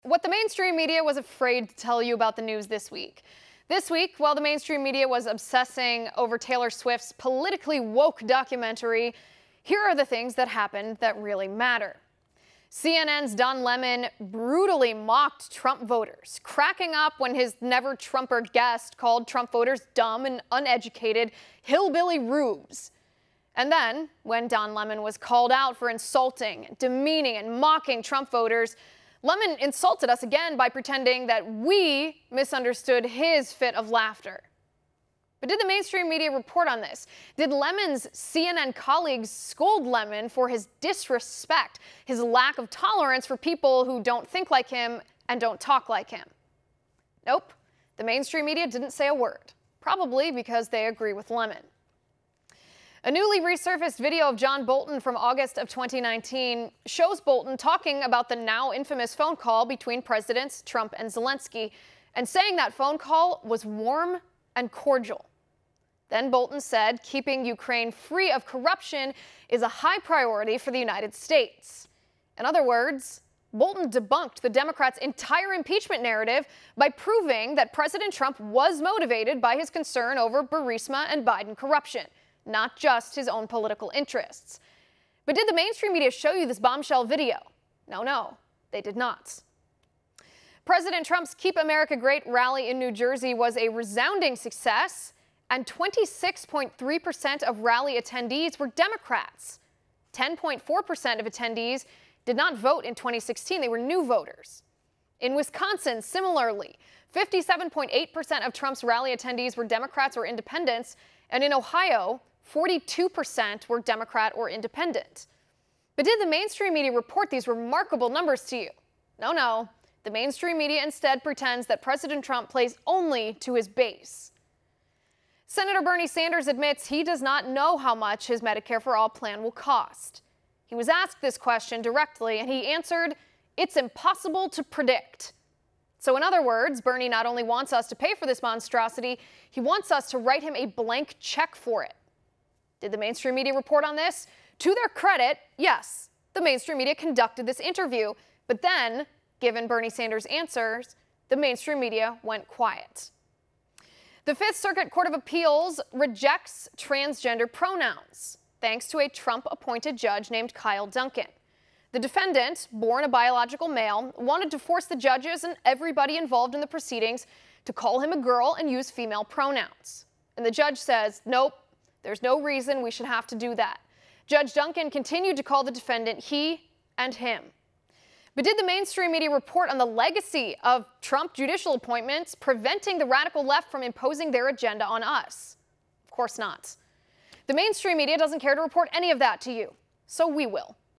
what the mainstream media was afraid to tell you about the news this week. This week, while the mainstream media was obsessing over Taylor Swift's politically woke documentary, here are the things that happened that really matter. CNN's Don Lemon brutally mocked Trump voters, cracking up when his never-Trumper guest called Trump voters dumb and uneducated hillbilly rubes. And then, when Don Lemon was called out for insulting, demeaning, and mocking Trump voters, Lemon insulted us again by pretending that we misunderstood his fit of laughter. But did the mainstream media report on this? Did Lemon's CNN colleagues scold Lemon for his disrespect, his lack of tolerance for people who don't think like him and don't talk like him? Nope, the mainstream media didn't say a word, probably because they agree with Lemon. A newly resurfaced video of John Bolton from August of 2019 shows Bolton talking about the now infamous phone call between Presidents Trump and Zelensky, and saying that phone call was warm and cordial. Then Bolton said keeping Ukraine free of corruption is a high priority for the United States. In other words, Bolton debunked the Democrats' entire impeachment narrative by proving that President Trump was motivated by his concern over Burisma and Biden corruption, not just his own political interests. But did the mainstream media show you this bombshell video? No, they did not. President Trump's Keep America Great rally in New Jersey was a resounding success, and 26.3% of rally attendees were Democrats. 10.4% of attendees did not vote in 2016. They were new voters. In Wisconsin, similarly, 57.8% of Trump's rally attendees were Democrats or independents, and in Ohio, 42% were Democrat or independent. But did the mainstream media report these remarkable numbers to you? No. The mainstream media instead pretends that President Trump plays only to his base. Senator Bernie Sanders admits he does not know how much his Medicare for All plan will cost. He was asked this question directly, and he answered, "It's impossible to predict." So in other words, Bernie not only wants us to pay for this monstrosity, he wants us to write him a blank check for it. Did the mainstream media report on this? To their credit, yes, the mainstream media conducted this interview, but then, given Bernie Sanders' answers, the mainstream media went quiet. The Fifth Circuit Court of Appeals rejects transgender pronouns, thanks to a Trump-appointed judge named Kyle Duncan. The defendant, born a biological male, wanted to force the judges and everybody involved in the proceedings to call him a girl and use female pronouns. And the judge says, nope, there's no reason we should have to do that. Judge Duncan continued to call the defendant he and him. But did the mainstream media report on the legacy of Trump judicial appointments preventing the radical left from imposing their agenda on us? Of course not. The mainstream media doesn't care to report any of that to you, so we will.